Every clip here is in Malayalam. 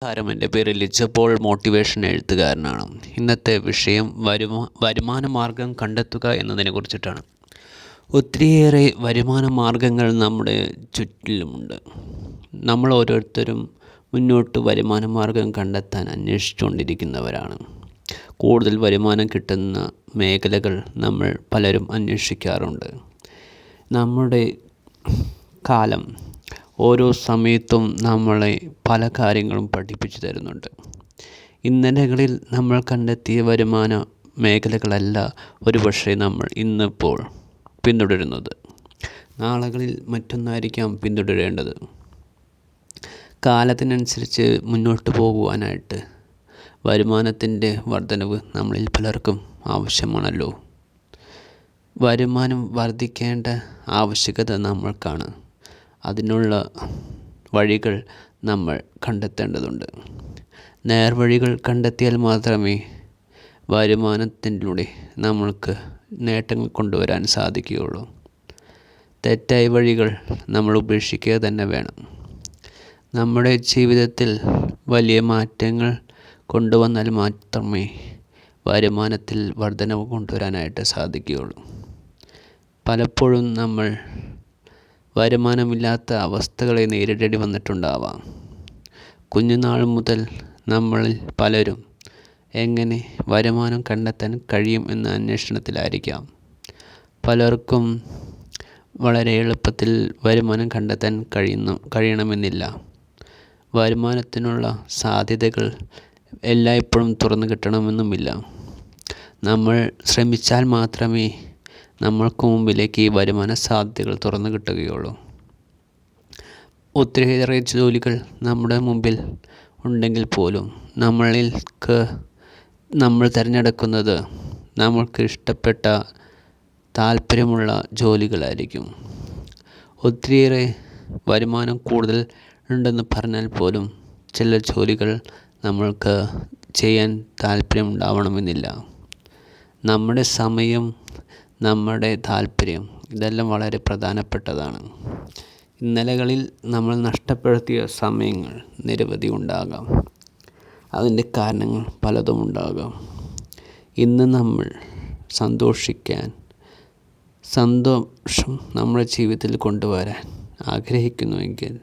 നമസ്കാരം, എൻ്റെ പേര് ലിജപ്പോൾ മോട്ടിവേഷൻ എഴുത്തുകാരനാണ്. ഇന്നത്തെ വിഷയം വരുമാന മാർഗം കണ്ടെത്തുക എന്നതിനെക്കുറിച്ചിട്ടാണ്. ഒത്തിരിയേറെ വരുമാന മാർഗങ്ങൾ നമ്മുടെ ചുറ്റിലുമുണ്ട്. നമ്മൾ ഓരോരുത്തരും മുന്നോട്ട് വരുമാന മാർഗം കണ്ടെത്താൻ അന്വേഷിച്ചുകൊണ്ടിരിക്കുന്നവരാണ്. കൂടുതൽ വരുമാനം കിട്ടുന്ന മേഖലകൾ നമ്മൾ പലരും അന്വേഷിക്കാറുണ്ട്. നമ്മുടെ കാലം ഓരോ സമയത്തും നമ്മളെ പല കാര്യങ്ങളും പഠിപ്പിച്ചു തരുന്നുണ്ട്. ഇന്നലകളിൽ നമ്മൾ കണ്ടെത്തിയ വരുമാന മേഖലകളല്ല ഒരുപക്ഷെ നമ്മൾ ഇന്നിപ്പോൾ പിന്തുടരുന്നത്. നാളുകളിൽ മറ്റൊന്നായിരിക്കാം പിന്തുടരേണ്ടത്. കാലത്തിനനുസരിച്ച് മുന്നോട്ട് പോകുവാനായിട്ട് വരുമാനത്തിൻ്റെ വർധനവ് നമ്മളിൽ പലർക്കും ആവശ്യമാണല്ലോ. വരുമാനം വർദ്ധിക്കേണ്ട ആവശ്യകത നമ്മൾക്കാണ്. അതിനുള്ള വഴികൾ നമ്മൾ കണ്ടെത്തേണ്ടതുണ്ട്. നേർവഴികൾ കണ്ടെത്തിയാൽ മാത്രമേ വരുമാനത്തിലൂടെ നമ്മൾക്ക് നേട്ടങ്ങൾ കൊണ്ടുവരാൻ സാധിക്കുകയുള്ളൂ. തെറ്റായ വഴികൾ നമ്മൾ ഉപേക്ഷിക്കുക തന്നെ വേണം. നമ്മുടെ ജീവിതത്തിൽ വലിയ മാറ്റങ്ങൾ കൊണ്ടുവന്നാൽ മാത്രമേ വരുമാനത്തിൽ വർധനവ് കൊണ്ടുവരാനായിട്ട് സാധിക്കുകയുള്ളൂ. പലപ്പോഴും നമ്മൾ വരുമാനമില്ലാത്ത അവസ്ഥകളെ നേരിടേണ്ടി വന്നിട്ടുണ്ടാവാം. കുഞ്ഞുനാൾ മുതൽ നമ്മളിൽ പലരും എങ്ങനെ വരുമാനം കണ്ടെത്താൻ കഴിയും എന്ന അന്വേഷണത്തിലായിരിക്കാം. പലർക്കും വളരെ എളുപ്പത്തിൽ വരുമാനം കണ്ടെത്താൻ കഴിയണമെന്നില്ല. വരുമാനത്തിനുള്ള സാധ്യതകൾ എല്ലായ്പ്പോഴും തുറന്നു കിട്ടണമെന്നുമില്ല. നമ്മൾ ശ്രമിച്ചാൽ മാത്രമേ നമ്മൾക്ക് മുമ്പിലേക്ക് ഈ വരുമാന സാധ്യതകൾ തുറന്നു കിട്ടുകയുള്ളൂ. ഒത്തിരിയേറെ ജോലികൾ നമ്മുടെ മുമ്പിൽ ഉണ്ടെങ്കിൽ പോലും നമ്മൾ തിരഞ്ഞെടുക്കുന്നത് നമ്മൾക്ക് ഇഷ്ടപ്പെട്ട താല്പര്യമുള്ള ജോലികളായിരിക്കും. ഒത്തിരിയേറെ വരുമാനം കൂടുതൽ ഉണ്ടെന്ന് പറഞ്ഞാൽ പോലും ചില ജോലികൾ നമ്മൾക്ക് ചെയ്യാൻ താല്പര്യമുണ്ടാവണമെന്നില്ല. നമ്മുടെ സമയം, നമ്മുടെ താല്പര്യം ഇതെല്ലാം വളരെ പ്രധാനപ്പെട്ടതാണ്. ഇന്നലകളിൽ നമ്മൾ നഷ്ടപ്പെടുത്തിയ സമയങ്ങൾ നിരവധി ഉണ്ടാകാം. അതിൻ്റെ കാരണങ്ങൾ പലതും ഉണ്ടാകാം. ഇന്ന് നമ്മൾ സന്തോഷം നമ്മുടെ ജീവിതത്തിൽ കൊണ്ടുവരാൻ ആഗ്രഹിക്കുന്നുവെങ്കിൽ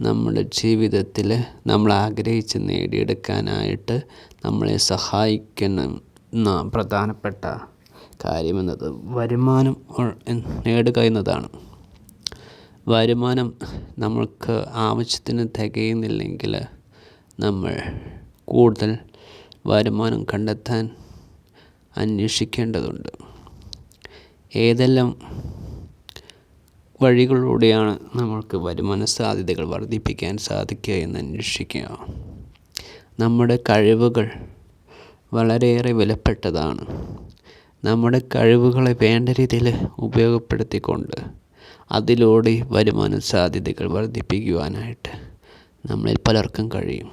നമ്മുടെ ജീവിതത്തിൽ നമ്മൾ ആഗ്രഹിച്ച് നേടിയെടുക്കാനായിട്ട് നമ്മളെ സഹായിക്കുന്ന പ്രധാനപ്പെട്ട കാര്യമെന്നത് വരുമാനം നേടുക എന്നതാണ്. വരുമാനം നമ്മൾക്ക് ആവശ്യത്തിന് തികയുന്നില്ലെങ്കിൽ നമ്മൾ കൂടുതൽ വരുമാനം കണ്ടെത്താൻ അന്വേഷിക്കേണ്ടതുണ്ട്. ഏതെല്ലാം വഴികളിലൂടെയാണ് നമ്മൾക്ക് വരുമാന സാധ്യതകൾ വർദ്ധിപ്പിക്കാൻ സാധിക്കുക എന്ന് അന്വേഷിക്കുക. നമ്മുടെ കഴിവുകൾ വളരെയേറെ വിലപ്പെട്ടതാണ്. നമ്മുടെ കഴിവുകളെ വേണ്ട രീതിയിൽ ഉപയോഗപ്പെടുത്തിക്കൊണ്ട് അതിലൂടെ വരുമാന സാധ്യതകൾ വർദ്ധിപ്പിക്കുവാനായിട്ട് നമ്മളിൽ പലർക്കും കഴിയും.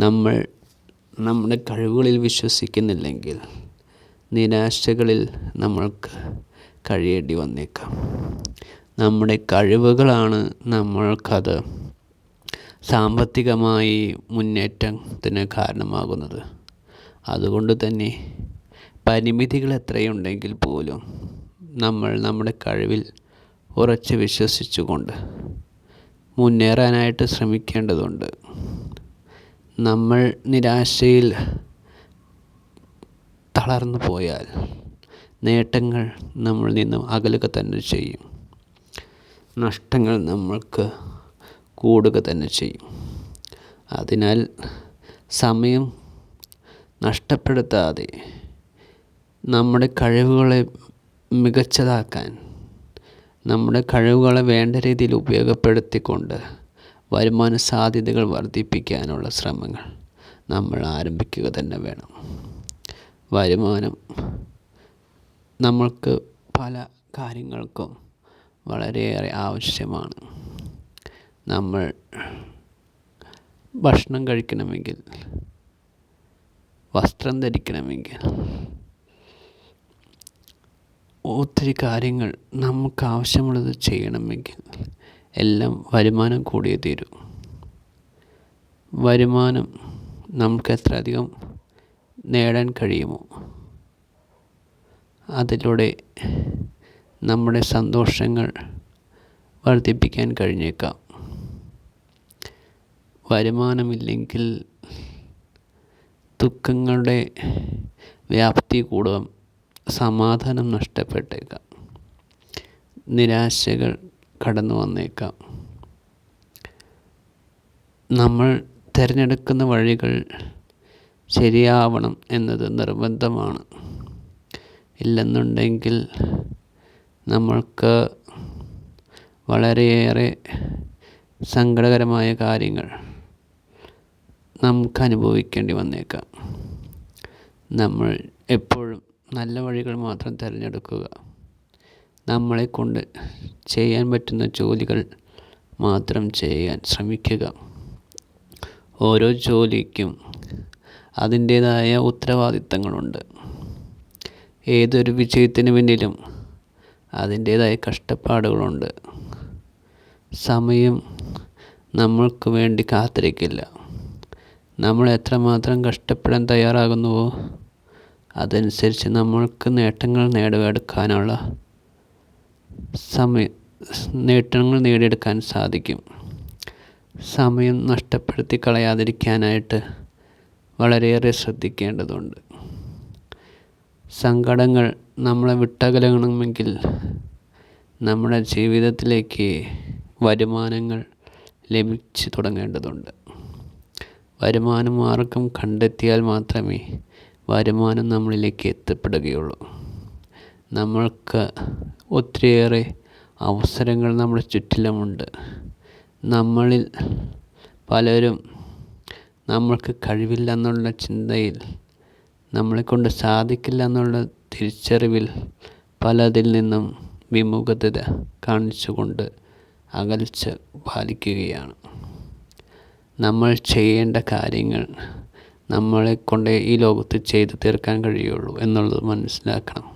നമ്മൾ നമ്മുടെ കഴിവുകളിൽ വിശ്വസിക്കുന്നില്ലെങ്കിൽ നിരാശകളിൽ നമ്മൾക്ക് കഴിയേണ്ടി വന്നേക്കാം. നമ്മുടെ കഴിവുകളാണ് നമ്മൾക്കത് സാമ്പത്തികമായി മുന്നേറ്റത്തിന് കാരണമാകുന്നത്. അതുകൊണ്ട് തന്നെ പരിമിതികൾ എത്രയുണ്ടെങ്കിൽ പോലും നമ്മൾ നമ്മുടെ കഴിവിൽ ഉറച്ച് വിശ്വസിച്ചുകൊണ്ട് മുന്നേറാനായിട്ട് ശ്രമിക്കേണ്ടതുണ്ട്. നമ്മൾ നിരാശയിൽ തളർന്നു പോയാൽ നേട്ടങ്ങൾ നമ്മളിൽ നിന്നും അകലുക തന്നെ ചെയ്യും. നഷ്ടങ്ങൾ നമ്മൾക്ക് കൂടുക തന്നെ ചെയ്യും. അതിനാൽ സമയം നഷ്ടപ്പെടുത്താതെ നമ്മുടെ കഴിവുകളെ മികച്ചതാക്കാൻ, നമ്മുടെ കഴിവുകളെ വേണ്ട രീതിയിൽ ഉപയോഗപ്പെടുത്തിക്കൊണ്ട് വരുമാന സാധ്യതകൾ വർദ്ധിപ്പിക്കാനുള്ള ശ്രമങ്ങൾ നമ്മൾ ആരംഭിക്കുക തന്നെ വേണം. വരുമാനം നമ്മൾക്ക് പല കാര്യങ്ങൾക്കും വളരെയേറെ ആവശ്യമാണ്. നമ്മൾ ഭക്ഷണം കഴിക്കണമെങ്കിൽ, വസ്ത്രം ധരിക്കണമെങ്കിൽ, ഒത്തിരി കാര്യങ്ങൾ നമുക്ക് ആവശ്യമുള്ളത് ചെയ്യണമെങ്കിൽ എല്ലാം വരുമാനം കൂടിയേ തീരൂ. വരുമാനം നമുക്ക് എത്രയധികം നേടാൻ കഴിയുമോ അതിലൂടെ നമ്മുടെ സന്തോഷങ്ങൾ വർദ്ധിപ്പിക്കാൻ കഴിഞ്ഞേക്കാം. വരുമാനമില്ലെങ്കിൽ ദുഃഖങ്ങളുടെ വ്യാപ്തി കൂടും, സമാധാനം നഷ്ടപ്പെട്ടേക്കാം, നിരാശകൾ കടന്നു വന്നേക്കാം. നമ്മൾ തിരഞ്ഞെടുക്കുന്ന വഴികൾ ശരിയാവണം എന്നത് നിർബന്ധമാണ്. ഇല്ലെന്നുണ്ടെങ്കിൽ നമ്മൾക്ക് വളരെയേറെ സങ്കടകരമായ കാര്യങ്ങൾ നമുക്ക് അനുഭവിക്കേണ്ടി വന്നേക്കാം. നമ്മൾ എപ്പോഴും നല്ല വഴികൾ മാത്രം തിരഞ്ഞെടുക്കുക. നമ്മളെക്കൊണ്ട് ചെയ്യാൻ പറ്റുന്ന ജോലികൾ മാത്രം ചെയ്യാൻ ശ്രമിക്കുക. ഓരോ ജോലിക്കും അതിൻ്റേതായ ഉത്തരവാദിത്തങ്ങളുണ്ട്. ഏതൊരു വിജയത്തിന് പിന്നിലും അതിൻ്റേതായ കഷ്ടപ്പാടുകളുണ്ട്. സമയം നമ്മൾക്ക് വേണ്ടി കാത്തിരിക്കില്ല. നമ്മൾ എത്രമാത്രം കഷ്ടപ്പെടാൻ തയ്യാറാകുന്നുവോ അതനുസരിച്ച് നമ്മൾക്ക് നേട്ടങ്ങൾ നേടിയെടുക്കാൻ സാധിക്കും. സമയം നഷ്ടപ്പെടുത്തി കളയാതിരിക്കാനായിട്ട് വളരെയേറെ ശ്രദ്ധിക്കേണ്ടതുണ്ട്. സങ്കടങ്ങൾ നമ്മളെ വിട്ടകലണമെങ്കിൽ നമ്മുടെ ജീവിതത്തിലേക്ക് വരുമാനങ്ങൾ ലഭിച്ചു തുടങ്ങേണ്ടതുണ്ട്. വരുമാന മാർഗം കണ്ടെത്തിയാൽ മാത്രമേ വരുമാനം നമ്മളിലേക്ക് എത്തപ്പെടുകയുള്ളൂ. നമ്മൾക്ക് ഒത്തിരിയേറെ അവസരങ്ങൾ നമ്മുടെ ചുറ്റിലുമുണ്ട്. നമ്മളിൽ പലരും നമ്മൾക്ക് കഴിവില്ല എന്നുള്ള ചിന്തയിൽ, നമ്മളെക്കൊണ്ട് സാധിക്കില്ല എന്നുള്ള തിരിച്ചറിവിൽ പലതിൽ നിന്നും വിമുഖത കാണിച്ചുകൊണ്ട് അകൽച്ച പാലിക്കുകയാണ്. നമ്മൾ ചെയ്യേണ്ട കാര്യങ്ങൾ നമ്മളെക്കൊണ്ട് ഈ ലോകത്ത് ചെയ്തു തീർക്കാൻ കഴിയുള്ളൂ എന്നുള്ളത് മനസ്സിലാക്കണം.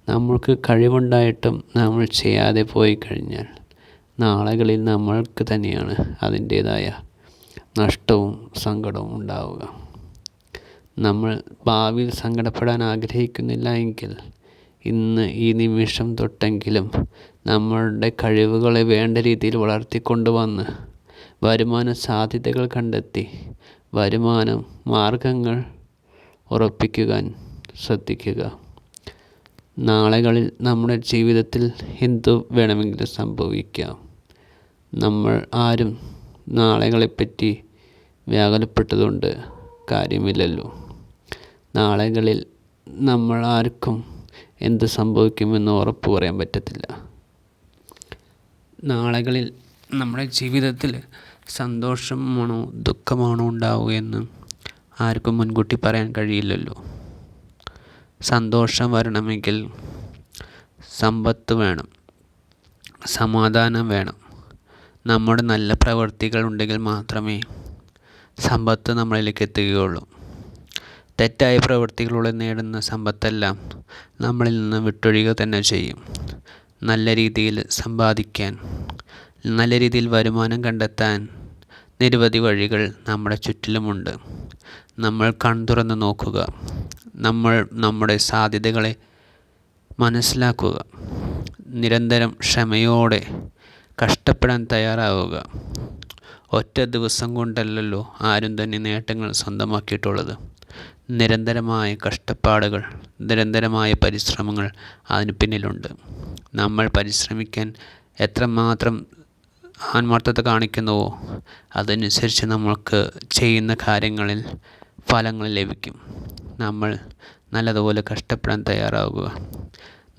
നമ്മൾക്ക് കഴിവുണ്ടായിട്ടും നമ്മൾ ചെയ്യാതെ പോയി കഴിഞ്ഞാൽ നാളുകളിൽ നമ്മൾക്ക് തന്നെയാണ് അതിൻ്റേതായ നഷ്ടവും സങ്കടവും ഉണ്ടാവുക. നമ്മൾ ഭാവിയിൽ സങ്കടപ്പെടാൻ ആഗ്രഹിക്കുന്നില്ല എങ്കിൽ ഇന്ന് ഈ നിമിഷം തൊട്ടെങ്കിലും നമ്മളുടെ കഴിവുകളെ വേണ്ട രീതിയിൽ വളർത്തിക്കൊണ്ടുവന്ന് വരുമാന സാധ്യതകൾ കണ്ടെത്തി വരുമാന മാർഗങ്ങൾ ഉറപ്പിക്കുവാൻ ശ്രദ്ധിക്കുക. നാളുകളിൽ നമ്മുടെ ജീവിതത്തിൽ എന്തു വേണമെങ്കിലും സംഭവിക്കാം. നമ്മൾ ആരും നാളുകളെപ്പറ്റി വ്യാകുലപ്പെട്ടതുകൊണ്ട് കാര്യമില്ലല്ലോ. നാളുകളിൽ നമ്മൾ ആർക്കും എന്ത് സംഭവിക്കുമെന്ന് ഉറപ്പ് പറയാൻ പറ്റത്തില്ല. നാളുകളിൽ നമ്മുടെ ജീവിതത്തിൽ സന്തോഷമാണോ ദുഃഖമാണോ ഉണ്ടാവുകയെന്ന് ആർക്കും മുൻകൂട്ടി പറയാൻ കഴിയില്ലല്ലോ. സന്തോഷം വരണമെങ്കിൽ സമ്പത്ത് വേണം, സമാധാനം വേണം. നമ്മുടെ നല്ല പ്രവൃത്തികൾ ഉണ്ടെങ്കിൽ മാത്രമേ സമ്പത്ത് നമ്മളിലേക്ക് എത്തുകയുള്ളൂ. തെറ്റായ പ്രവൃത്തികളിലൂടെ നേടുന്ന സമ്പത്തെല്ലാം നമ്മളിൽ നിന്ന് വിട്ടൊഴിയുക തന്നെ ചെയ്യും. നല്ല രീതിയിൽ സമ്പാദിക്കാൻ, നല്ല രീതിയിൽ വരുമാനം കണ്ടെത്താൻ നിരവധി വഴികൾ നമ്മുടെ ചുറ്റിലുമുണ്ട്. നമ്മൾ കൺതുറന്ന് നോക്കുക. നമ്മൾ നമ്മുടെ സാധ്യതകളെ മനസ്സിലാക്കുക. നിരന്തരം ക്ഷമയോടെ കഷ്ടപ്പെടാൻ തയ്യാറാവുക. ഒറ്റ ദിവസം കൊണ്ടല്ലല്ലോ ആരും തന്നെ നേട്ടങ്ങൾ സ്വന്തമാക്കിയിട്ടുള്ളത്. നിരന്തരമായ കഷ്ടപ്പാടുകൾ, നിരന്തരമായ പരിശ്രമങ്ങൾ അതിന് പിന്നിലുണ്ട്. നമ്മൾ പരിശ്രമിക്കാൻ എത്രമാത്രം ആത്മാർത്ഥത കാണിക്കുന്നുവോ അതനുസരിച്ച് നമ്മൾക്ക് ചെയ്യുന്ന കാര്യങ്ങളിൽ ഫലങ്ങൾ ലഭിക്കും. നമ്മൾ നല്ലതുപോലെ കഷ്ടപ്പെടാൻ തയ്യാറാവുക.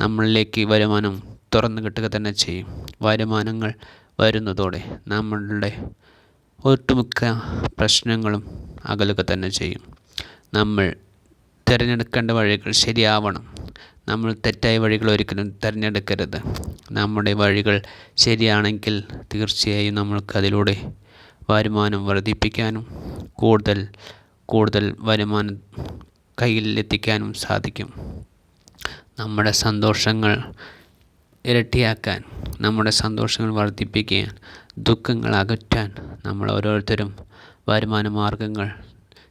നമ്മളിലേക്ക് വരുമാനം തുറന്നു കിട്ടുക തന്നെ ചെയ്യും. വരുമാനങ്ങൾ വരുന്നതോടെ നമ്മളുടെ ഒട്ടുമിക്ക പ്രശ്നങ്ങളും അകലുക തന്നെ ചെയ്യും. നമ്മൾ തിരഞ്ഞെടുക്കേണ്ട വഴികൾ ശരിയാവണം. നമ്മൾ തെറ്റായ വഴികൾ ഒരിക്കലും തിരഞ്ഞെടുക്കരുത്. നമ്മുടെ വഴികൾ ശരിയാണെങ്കിൽ തീർച്ചയായും നമ്മൾക്കതിലൂടെ വരുമാനം വർദ്ധിപ്പിക്കാനും കൂടുതൽ വരുമാനം കയ്യിലെത്തിക്കാനും സാധിക്കും. നമ്മുടെ സന്തോഷങ്ങൾ ഇരട്ടിയാക്കാൻ, നമ്മുടെ സന്തോഷങ്ങൾ വർദ്ധിപ്പിക്കാൻ, ദുഃഖങ്ങൾ അകറ്റാൻ നമ്മൾ ഓരോരുത്തരും വരുമാന മാർഗങ്ങൾ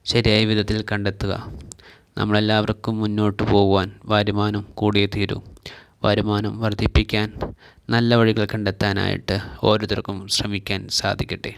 ശരിയായ വിധത്തിൽ കണ്ടെത്തുക. നമ്മളെല്ലാവർക്കും മുന്നോട്ട് പോകുവാൻ വരുമാനം കൂടിയേ തീരൂ. വരുമാനം വർദ്ധിപ്പിക്കാൻ നല്ല വഴികൾ കണ്ടെത്താനായിട്ട് ഓരോരുത്തർക്കും ശ്രമിക്കാൻ സാധിക്കട്ടെ.